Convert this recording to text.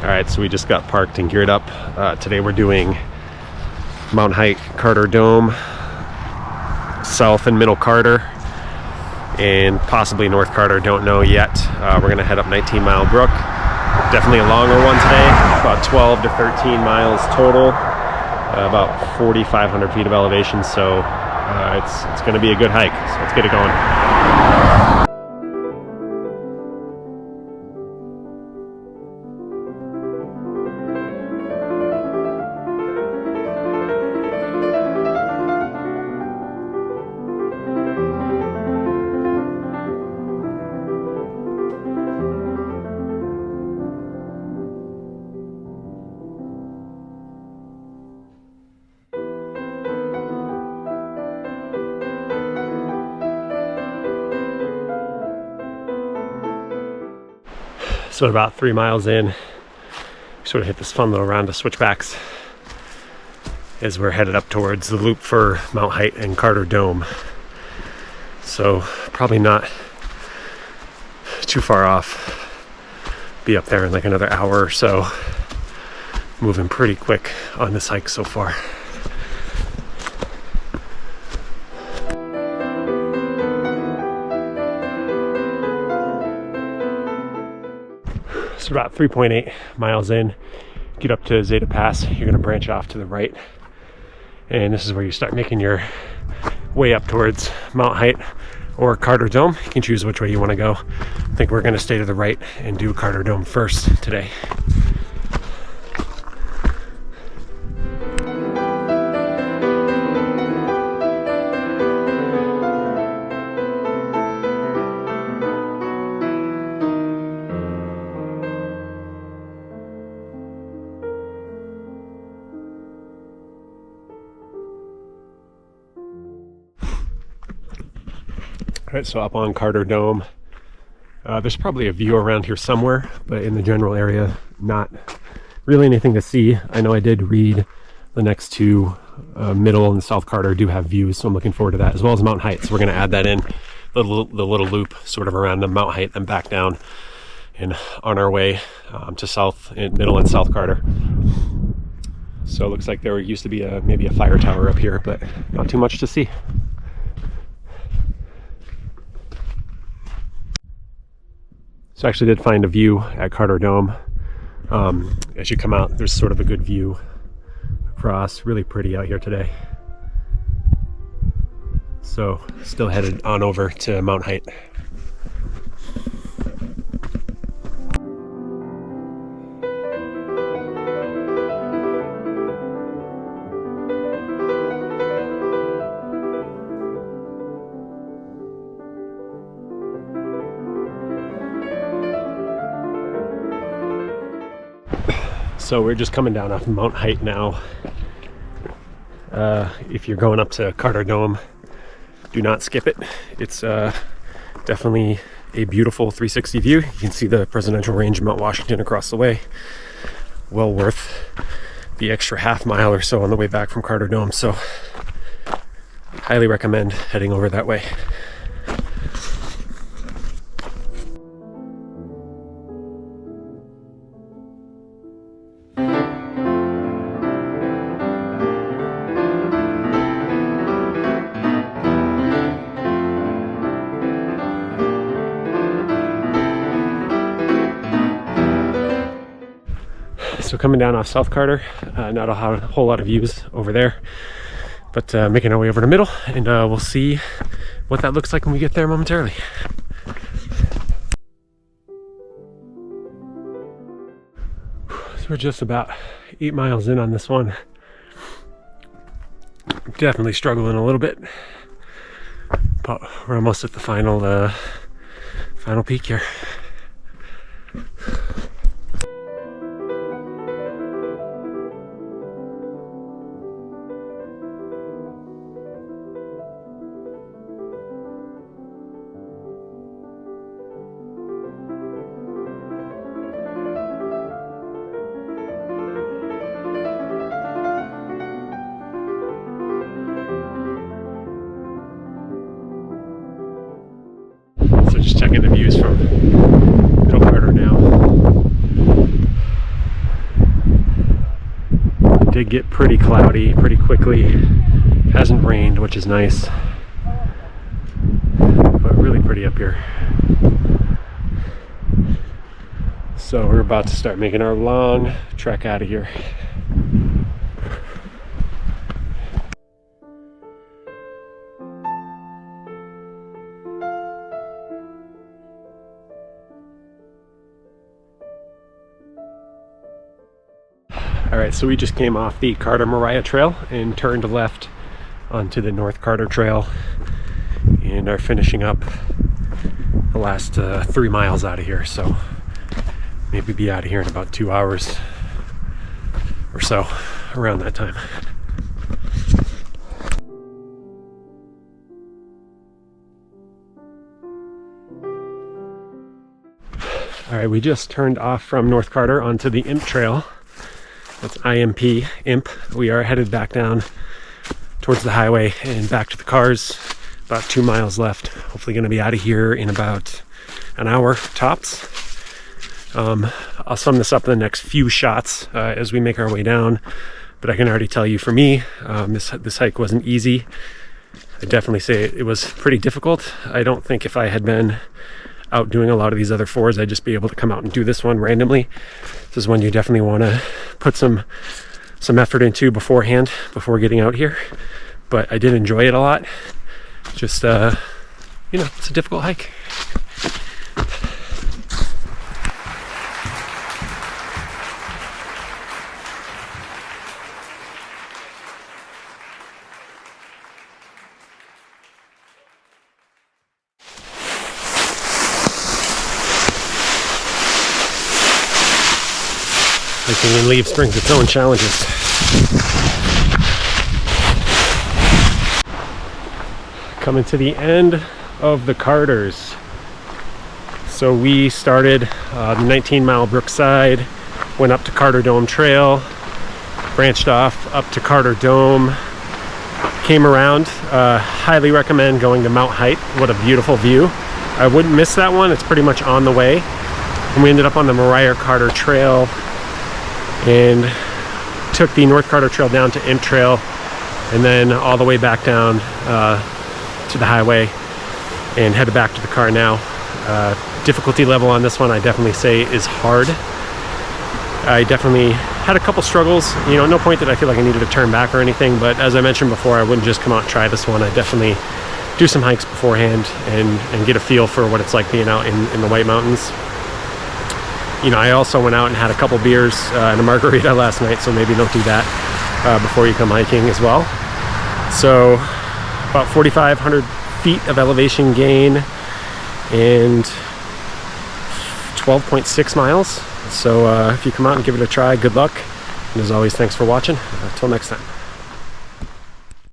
Alright, so we just got parked and geared up. Today we're doing Mount Hight, Carter Dome, South and Middle Carter, and possibly North Carter, don't know yet. We're going to head up 19 Mile Brook. Definitely a longer one today, about 12 to 13 miles total, about 4,500 feet of elevation, so it's going to be a good hike, so let's get it going. So about 3 miles in, we sort of hit this fun little round of switchbacks as we're headed up towards the loop for Mount Hight and Carter Dome. So probably not too far off. Be up there in like another hour or so. Moving pretty quick on this hike so far. So about 3.8 miles in, get up to Zeta Pass. You're going to branch off to the right, and this is where you start making your way up towards Mount Hight or Carter Dome. You can choose which way you want to go. I think we're going to stay to the right and do Carter Dome first today. Alright, so up on Carter Dome, there's probably a view around here somewhere, but in the general area, not really anything to see. I know I did read the next two, Middle and South Carter, do have views, so I'm looking forward to that, as well as Mount Hight. So we're going to add that in, the little loop sort of around the Mount Hight and back down, and on our way to South, Middle and South Carter. So it looks like there used to be maybe a fire tower up here, but not too much to see. So I actually did find a view at Carter Dome. As you come out, there's sort of a good view across. Really pretty out here today. So still headed on over to Mount Hight. So we're just coming down off Mount Hight now. If you're going up to Carter Dome, do not skip it. It's definitely a beautiful 360 view. You can see the presidential range of Mount Washington across the way. Well worth the extra half mile or so on the way back from Carter Dome. So highly recommend heading over that way. So coming down off South Carter, not a whole lot of views over there, but making our way over to Middle, and we'll see what that looks like when we get there momentarily. So we're just about 8 miles in on this one. Definitely struggling a little bit, but we're almost at the final peak here. So just checking the views from did get pretty cloudy pretty quickly. Hasn't rained, which is nice, but really pretty up here. So we're about to start making our long trek out of here. Alright, so we just came off the Carter-Moriah Trail and turned left onto the North Carter Trail and are finishing up the last 3 miles out of here. So maybe be out of here in about 2 hours or so, around that time. Alright, we just turned off from North Carter onto the Imp Trail. That's IMP, Imp. We are headed back down towards the highway and back to the cars. About 2 miles left. Hopefully going to be out of here in about an hour tops. I'll sum this up in the next few shots as we make our way down. But I can already tell you, for me, this hike wasn't easy. I definitely say it was pretty difficult. I don't think if I had been out doing a lot of these other 4s, I'd just be able to come out and do this one randomly. This is one you definitely want to put some effort into beforehand, before getting out here. But I did enjoy it a lot. Just, you know, it's a difficult hike. Hiking in leaves brings its own challenges. Coming to the end of the Carters. So we started the 19-mile Brookside, went up to Carter Dome Trail, branched off up to Carter Dome, came around. Highly recommend going to Mount Hight. What a beautiful view. I wouldn't miss that one. It's pretty much on the way. And we ended up on the Moriah Carter Trail and took the North Carter Trail down to Imp Trail, and then all the way back down to the highway and headed back to the car now. Difficulty level on this one, I definitely say, is hard. I definitely had a couple struggles. You know, at no point did I feel like I needed to turn back or anything, but as I mentioned before, I wouldn't just come out and try this one. I definitely do some hikes beforehand and get a feel for what it's like being out in the White Mountains. You know, I also went out and had a couple beers and a margarita last night, so maybe don't do that before you come hiking as well. So about 4,500 feet of elevation gain and 12.6 miles. So if you come out and give it a try, good luck. And as always, thanks for watching. Until next time.